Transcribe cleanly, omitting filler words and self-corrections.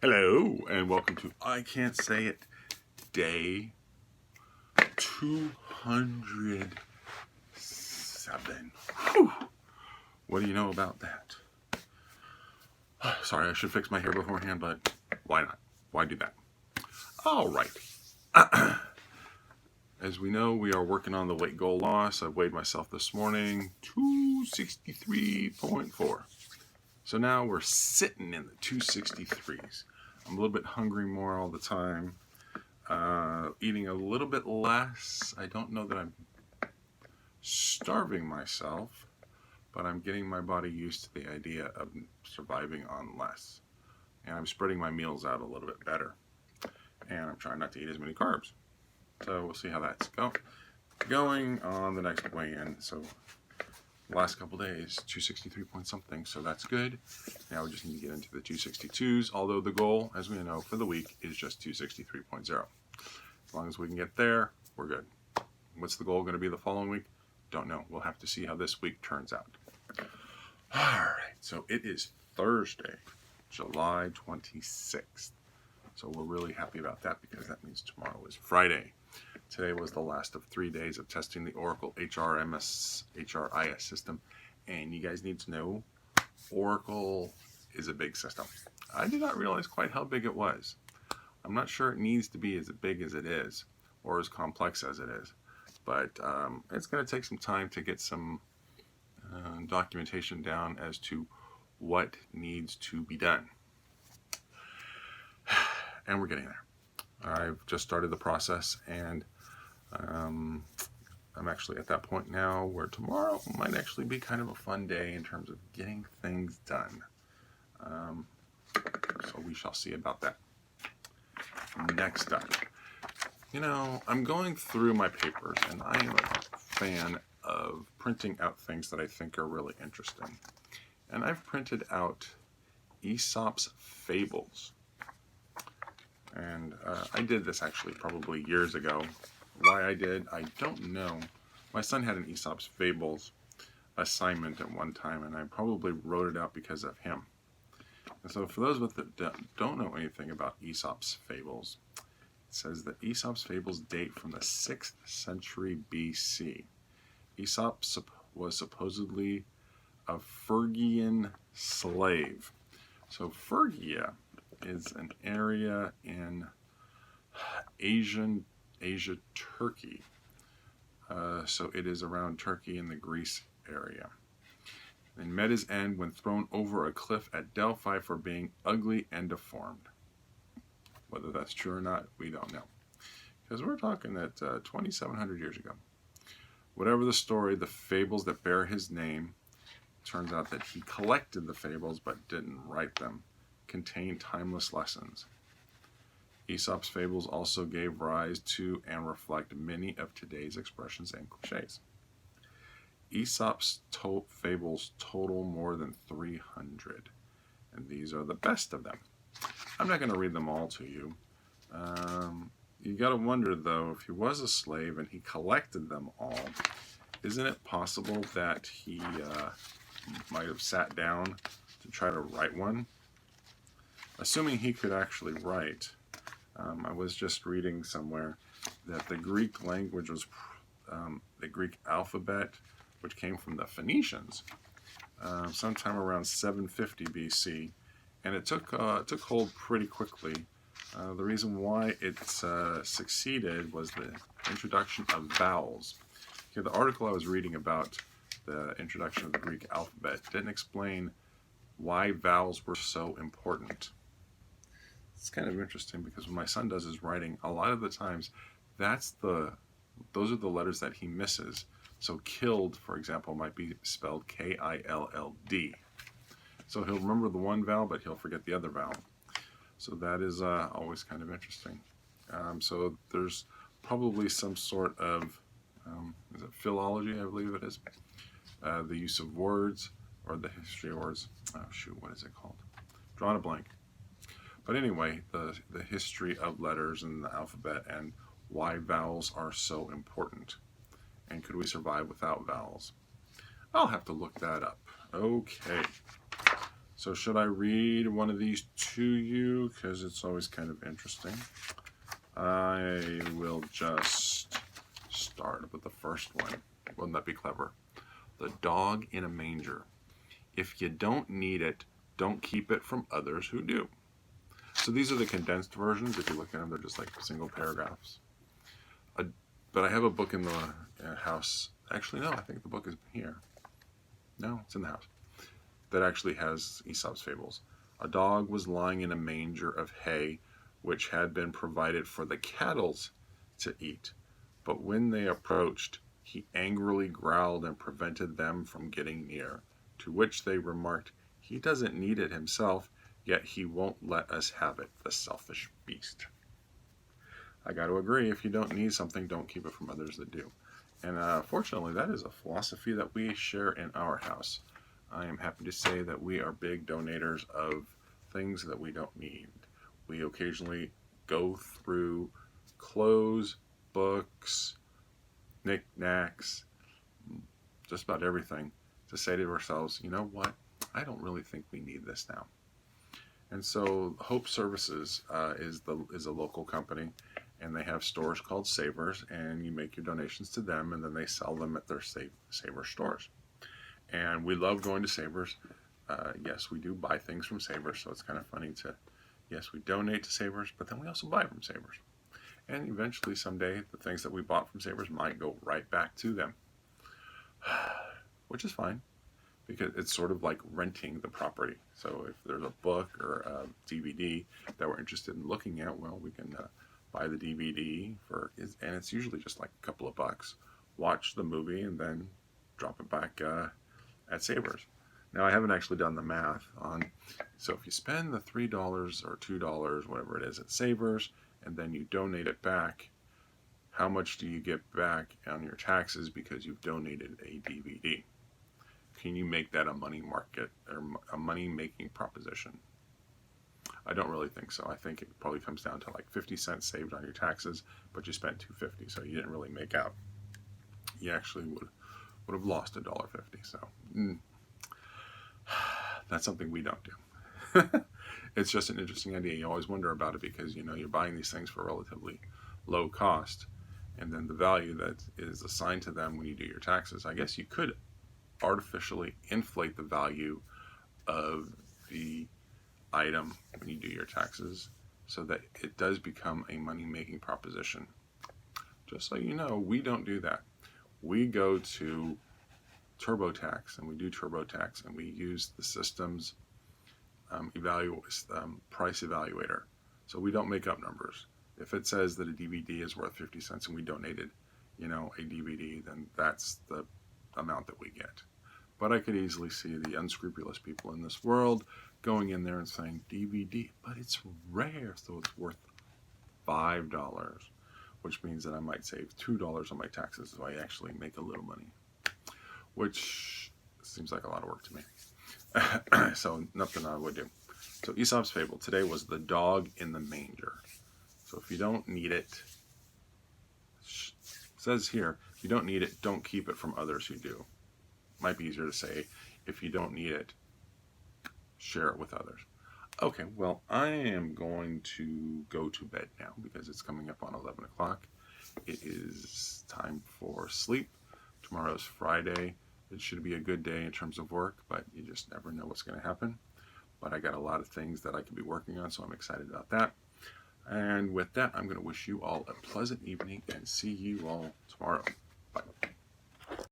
Hello and welcome to I Can't Say It Day 207. Whew. What do you know about that? Sorry, I should fix my hair beforehand, but why not? Why do that? All right. As we know, we are working on the weight goal loss. I weighed myself this morning, 263.4. So now we're sitting in the 263s. I'm a little bit hungry more all the time. Eating a little bit less. I don't know that I'm starving myself, but I'm getting my body used to the idea of surviving on less. And I'm spreading my meals out a little bit better. And I'm trying not to eat as many carbs. So we'll see how that's going on the next weigh-in. So the last couple days, 263 point something, so that's good. Now we just need to get into the 262s, although the goal, as we know, for the week is just 263.0. As long as we can get there, we're good. What's the goal going to be the following week? Don't know. We'll have to see how this week turns out. All right, so it is Thursday, July 26th. So we're really happy about that because that means tomorrow is Friday. Today was the last of 3 days of testing the Oracle HRIS system. And you guys need to know, Oracle is a big system. I did not realize quite how big it was. I'm not sure it needs to be as big as it is or as complex as it is. But it's going to take some time to get some documentation down as to what needs to be done. And we're getting there. I've just started the process, and I'm actually at that point now where tomorrow might actually be kind of a fun day in terms of getting things done. So we shall see about that. Next up, I'm going through my papers, and I am a fan of printing out things that I think are really interesting. And I've printed out Aesop's Fables. And I did this actually probably years ago. Why I did, I don't know. My son had an Aesop's Fables assignment at one time, and I probably wrote it out because of him. And so for those that don't know anything about Aesop's Fables, it says that Aesop's Fables date from the 6th century BC. Aesop was supposedly a Phrygian slave. So Phrygia is an area in Asia, Turkey. So it is around Turkey and the Greece area. And met his end when thrown over a cliff at Delphi for being ugly and deformed. Whether that's true or not, we don't know. Because we're talking that 2,700 years ago. Whatever the story, the fables that bear his name, turns out that he collected the fables but didn't write them, contain timeless lessons. Aesop's Fables also gave rise to and reflect many of today's expressions and cliches. Aesop's Fables total more than 300, and these are the best of them. I'm not going to read them all to you. You got to wonder, though, if he was a slave and he collected them all, isn't it possible that he might have sat down to try to write one? Assuming he could actually write, I was just reading somewhere that the Greek language was the Greek alphabet, which came from the Phoenicians, sometime around 750 BC, and it took hold pretty quickly. The reason why it succeeded was the introduction of vowels. Okay, the article I was reading about the introduction of the Greek alphabet didn't explain why vowels were so important. It's kind of interesting because when my son does his writing, a lot of the times those are the letters that he misses. So killed, for example, might be spelled K-I-L-L-D. So he'll remember the one vowel, but he'll forget the other vowel. So that is always kind of interesting. So there's probably some sort of, is it philology, I believe it is? The use of words, or the history of words. Oh shoot, what is it called? Drawing a blank. But anyway, the history of letters and the alphabet and why vowels are so important. And could we survive without vowels? I'll have to look that up. Okay. So should I read one of these to you? Because it's always kind of interesting. I will just start with the first one. Wouldn't that be clever? The dog in a manger. If you don't need it, don't keep it from others who do. So these are the condensed versions. If you look at them, they're just like single paragraphs. But I have a book in the house. Actually, no, I think the book is here. No, it's in the house. That actually has Aesop's Fables. A dog was lying in a manger of hay, which had been provided for the cattle to eat. But when they approached, he angrily growled and prevented them from getting near, to which they remarked, "He doesn't need it himself, yet he won't let us have it, the selfish beast." I got to agree, if you don't need something, don't keep it from others that do. And fortunately, that is a philosophy that we share in our house. I am happy to say that we are big donators of things that we don't need. We occasionally go through clothes, books, knickknacks, just about everything, to say to ourselves, you know what, I don't really think we need this now. And so Hope Services is a local company, and they have stores called Savers, and you make your donations to them, and then they sell them at their Savers stores. And we love going to Savers. Yes, we do buy things from Savers, so it's kind of funny to, yes, we donate to Savers, but then we also buy from Savers. And eventually, someday, the things that we bought from Savers might go right back to them, which is fine, because it's sort of like renting the property. So if there's a book or a DVD that we're interested in looking at, well, we can buy the DVD and it's usually just like a couple of bucks, watch the movie, and then drop it back at Savers. Now, I haven't actually done the math on, so if you spend the $3 or $2, whatever it is, at Savers, and then you donate it back, how much do you get back on your taxes because you've donated a DVD? Can you make that a money market or a money making proposition? I don't really think so. I think it probably comes down to like 50 cents saved on your taxes, but you spent $2.50, so you didn't really make out. You actually would have lost $1.50. So that's something we don't do. It's just an interesting idea. You always wonder about it because you're buying these things for relatively low cost, and then the value that is assigned to them when you do your taxes. I guess you could artificially inflate the value of the item when you do your taxes so that it does become a money-making proposition. Just so you know, we don't do that. We go to TurboTax, and we do TurboTax, and we use the system's price evaluator. So we don't make up numbers. If it says that a DVD is worth 50 cents and we donated, a DVD, then that's the amount that we get. But I could easily see the unscrupulous people in this world going in there and saying DVD, but it's rare, so it's worth $5, which means that I might save $2 on my taxes, so I actually make a little money, which seems like a lot of work to me. So nothing I would do. So Aesop's Fable today was the dog in the manger. So if you don't need it, says here, if you don't need it, don't keep it from others who do. Might be easier to say, if you don't need it, share it with others. Okay, well, I am going to go to bed now because it's coming up on 11 o'clock. It is time for sleep. Tomorrow's Friday. It should be a good day in terms of work, but you just never know what's going to happen. But I got a lot of things that I could be working on, so I'm excited about that. And with that, I'm going to wish you all a pleasant evening and see you all tomorrow. Bye.